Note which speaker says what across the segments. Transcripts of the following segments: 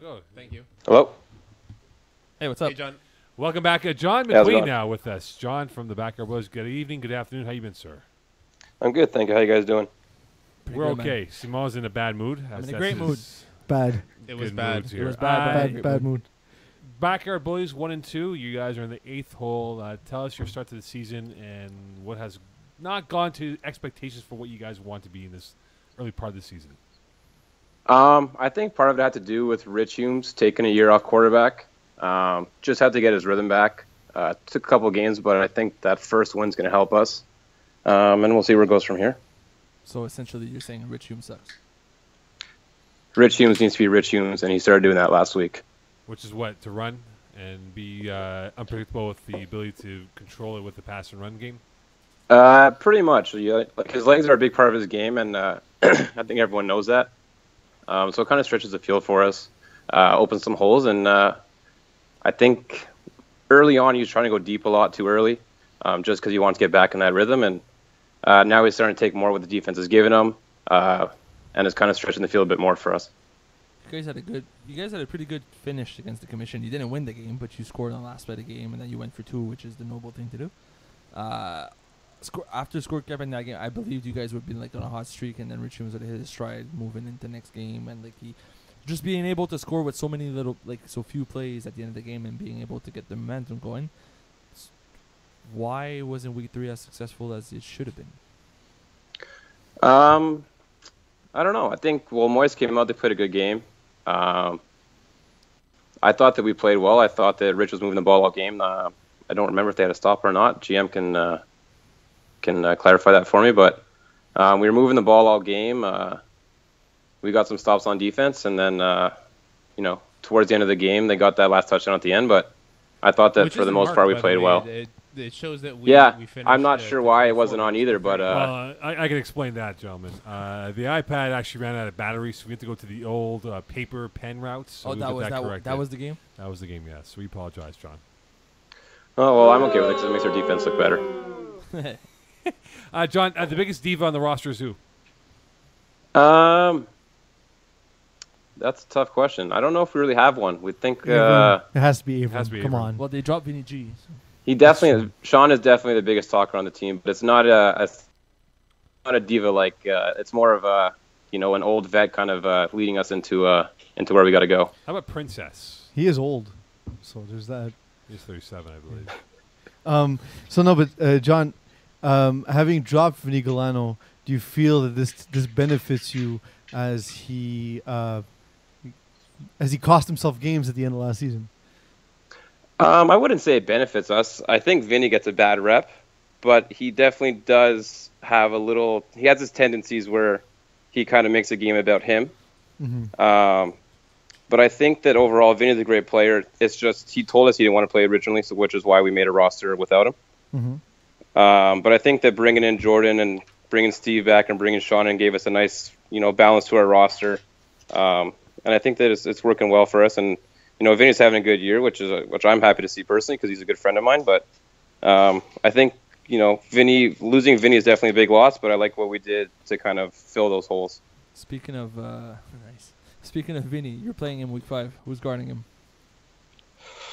Speaker 1: Go. Thank you.
Speaker 2: Hello.
Speaker 3: Hey, what's up?
Speaker 1: Hey, John.
Speaker 3: Welcome back. John
Speaker 2: How's it
Speaker 3: McQueen
Speaker 2: going?
Speaker 3: now with us. John from the Backyard Boys. Good evening, good afternoon. How you been, sir?
Speaker 2: I'm good, thank you. How you guys doing?
Speaker 3: We're
Speaker 4: good,
Speaker 3: okay.
Speaker 4: man.
Speaker 3: Simon's in a bad mood.
Speaker 4: I'm in a great mood.
Speaker 5: Bad.
Speaker 1: It was
Speaker 3: Good
Speaker 1: bad.
Speaker 3: moods
Speaker 4: It
Speaker 3: here.
Speaker 4: was bad mood.
Speaker 3: Backyard Boys 1 and 2. You guys are in the 8th hole. Tell us your start to the season and what has not gone to expectations for what you guys want to be in this early part of the season.
Speaker 2: I think part of it had to do with Rich Humes taking a year off quarterback. Just had to get his rhythm back. Took a couple games, but I think that first win's going to help us. And we'll see where it goes from here.
Speaker 4: So essentially, you're saying Rich Hume sucks.
Speaker 2: Rich Humes needs to be Rich Humes, and he started doing that last week.
Speaker 3: Which is what? To run and be unpredictable with the ability to control it with the pass and run game?
Speaker 2: Pretty much. Yeah, like his legs are a big part of his game, and I think everyone knows that. So it kind of stretches the field for us, opens some holes, and I think early on he was trying to go deep a lot too early, just because he wants to get back in that rhythm, and now he's starting to take more what the defense is giving him, and it's kind of stretching the field a bit more for us.
Speaker 4: You guys had a pretty good finish against the Commission. You didn't win the game, but you scored on the last play of the game, and then you went for 2, which is the noble thing to do. After scorekeeping that game, I believed you guys would be like on a hot streak, and then Rich Humes would hit his stride moving into next game, and like he just being able to score with so many so few plays at the end of the game and being able to get the momentum going. Why wasn't week 3 as successful as it should have been?
Speaker 2: I don't know. I think Moise came out. They played a good game. I thought that we played well. I thought that Rich was moving the ball all game. I don't remember if they had a stop or not. GM can clarify that for me. But we were moving the ball all game. We got some stops on defense, and then towards the end of the game, they got that last touchdown at the end. But I thought that for the most part we played well.
Speaker 1: It shows that we finished.
Speaker 2: I'm not sure why it wasn't on either, but
Speaker 3: I can explain that, gentlemen. The iPad actually ran out of battery, so we had to go to the old paper pen routes. So
Speaker 4: that was the game?
Speaker 3: That was the game, yes. So we apologize, John.
Speaker 2: Oh, well, I'm okay with it because it makes our defense look better.
Speaker 3: John, the biggest diva on the roster is who?
Speaker 2: That's a tough question. I don't know if we really have one. We think
Speaker 5: it has to be Avram. Come on.
Speaker 4: Well, they dropped Vinny G. So.
Speaker 2: Sean is definitely the biggest talker on the team, but it's not a diva like it's more of a an old vet kind of leading us into where we got to go.
Speaker 3: How about Princess?
Speaker 5: He is old, so there's that.
Speaker 3: He's 37, I believe.
Speaker 5: But John, having dropped Vinny Galano, do you feel that this benefits you as he cost himself games at the end of last season?
Speaker 2: I wouldn't say it benefits us. I think Vinny gets a bad rep, but he definitely does have he has his tendencies where he kind of makes a game about him.
Speaker 5: Mm-hmm.
Speaker 2: But I think that overall, Vinny's a great player. It's just he told us he didn't want to play originally, which is why we made a roster without him.
Speaker 5: Mm-hmm.
Speaker 2: But I think that bringing in Jordan and bringing Steve back and bringing Sean in gave us a nice, balance to our roster. And I think that it's working well for us. And Vinny's having a good year, which I'm happy to see personally because he's a good friend of mine. But I think losing Vinny is definitely a big loss. But I like what we did to kind of fill those holes.
Speaker 4: Speaking of Vinny, you're playing him week 5. Who's guarding him?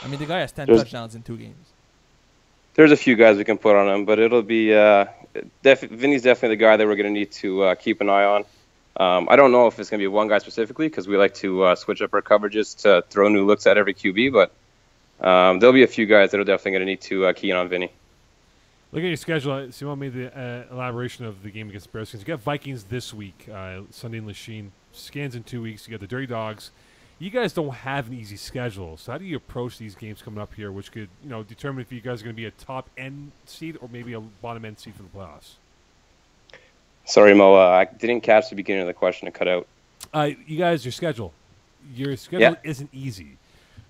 Speaker 4: I mean, the guy has 10 touchdowns in 2 games.
Speaker 2: There's a few guys we can put on him, but it'll be Vinny's definitely the guy that we're going to need to keep an eye on. I don't know if it's going to be one guy specifically because we like to switch up our coverages to throw new looks at every QB, but there'll be a few guys that are definitely going to need to key in on Vinny.
Speaker 3: Looking at your schedule, Simon made the elaboration of the game against the Bears. You got Vikings this week, Sunday in Lachine. Scans in 2 weeks. You got the Dirty Dogs. You guys don't have an easy schedule, so how do you approach these games coming up here, which could determine if you guys are going to be a top-end seed or maybe a bottom-end seed for the playoffs?
Speaker 2: Sorry, Mo. I didn't catch the beginning of the question. It cut out.
Speaker 3: You guys, your schedule isn't easy.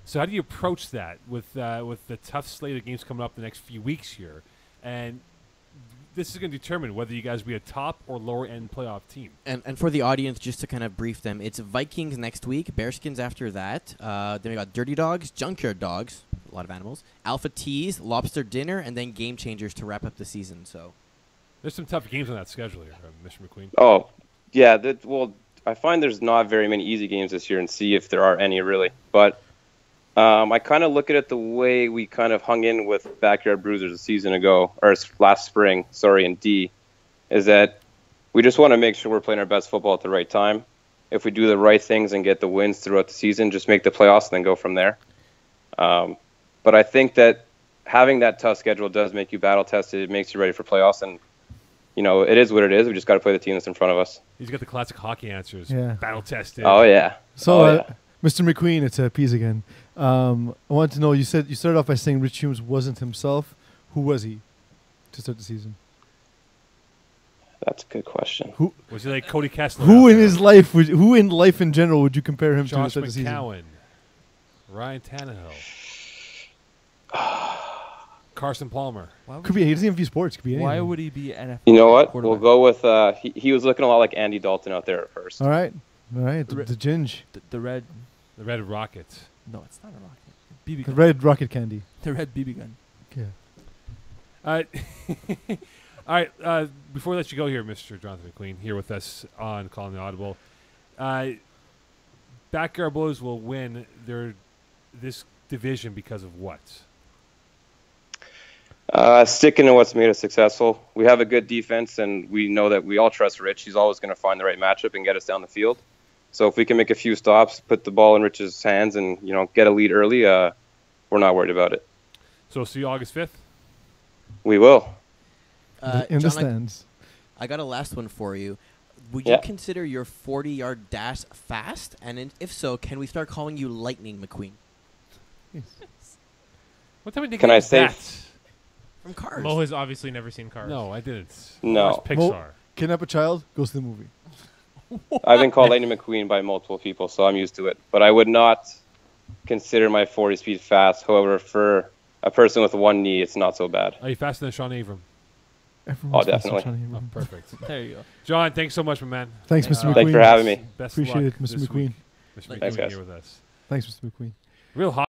Speaker 3: So how do you approach that with the tough slate of games coming up the next few weeks here? And this is going to determine whether you guys be a top or lower-end playoff team.
Speaker 6: And for the audience, just to kind of brief them, it's Vikings next week, Bearskins after that. Then we got Dirty Dogs, Junkyard Dogs, a lot of animals, Alpha Teas, Lobster Dinner, and then Game Changers to wrap up the season. So
Speaker 3: there's some tough games on that schedule here, Mr. McQueen.
Speaker 2: Oh, yeah. I find there's not very many easy games this year, and see if there are any really. But I kind of look at it the way we kind of hung in with Backyard Bruisers a season ago, or last spring, in D, is that we just want to make sure we're playing our best football at the right time. If we do the right things and get the wins throughout the season, just make the playoffs and then go from there. But I think that having that tough schedule does make you battle tested. It makes you ready for playoffs, and it is what it is. We just got to play the team that's in front of us.
Speaker 3: He's got the classic hockey answers.
Speaker 5: Yeah.
Speaker 3: Battle tested.
Speaker 2: Oh yeah.
Speaker 5: So, Mr. McQueen, it's Pease again. I want to know. You said you started off by saying Rich Humes wasn't himself. Who was he to start the season?
Speaker 2: That's a good question.
Speaker 5: Who
Speaker 3: was he like Cody Kessler?
Speaker 5: Who in his life? Who in life in general would you compare him to
Speaker 3: Josh
Speaker 5: start the season?
Speaker 3: McCown, Ryan Tannehill, Carson Palmer.
Speaker 5: Could be. He doesn't even view sports. Could be anything.
Speaker 4: Why would he be NFL?
Speaker 2: You know what? We'll go with. He was looking a lot like Andy Dalton out there at first.
Speaker 5: All right. The Ginge.
Speaker 4: The red.
Speaker 3: The Red Rockets.
Speaker 4: No, it's not a rocket. BB
Speaker 5: The
Speaker 4: gun.
Speaker 5: red rocket candy.
Speaker 4: The red BB gun.
Speaker 5: Yeah.
Speaker 3: All right. Before we let you go here, Mr. Jonathan McQueen, here with us on Calling the Audible. Backyard Blues will win this division because of what?
Speaker 2: Sticking to what's made us successful. We have a good defense, and we know that we all trust Rich. He's always going to find the right matchup and get us down the field. So if we can make a few stops, put the ball in Rich's hands, and get a lead early, we're not worried about it.
Speaker 3: So see you August 5th?
Speaker 2: We will.
Speaker 5: In the
Speaker 6: John,
Speaker 5: stands.
Speaker 6: I got a last one for you. Would you consider your 40-yard dash fast? And if so, can we start calling you Lightning McQueen?
Speaker 3: What type of
Speaker 2: Can I
Speaker 3: is
Speaker 2: say
Speaker 3: that?
Speaker 6: From Cars.
Speaker 1: Mo has obviously never seen Cars.
Speaker 3: No, I didn't.
Speaker 2: No.
Speaker 3: Watch Pixar.
Speaker 5: Kidnap a child, goes to the movie.
Speaker 2: I've been called Lightning McQueen by multiple people, so I'm used to it. But I would not consider my 40 speed fast. However, for a person with one knee, it's not so bad.
Speaker 3: Are you faster than Sean Avram?
Speaker 5: Everyone's
Speaker 2: definitely.
Speaker 3: Oh, perfect.
Speaker 4: There you go.
Speaker 3: John, thanks so much, my man.
Speaker 5: Thanks, Mr. McQueen.
Speaker 2: Thanks for having me.
Speaker 3: Best
Speaker 5: Appreciate
Speaker 3: luck
Speaker 5: it, Mr.
Speaker 3: this
Speaker 5: McQueen.
Speaker 3: week. Mr.
Speaker 2: Thanks,
Speaker 3: McQueen
Speaker 2: guys.
Speaker 3: here with us.
Speaker 5: Thanks, Mr. McQueen.
Speaker 3: Real hot.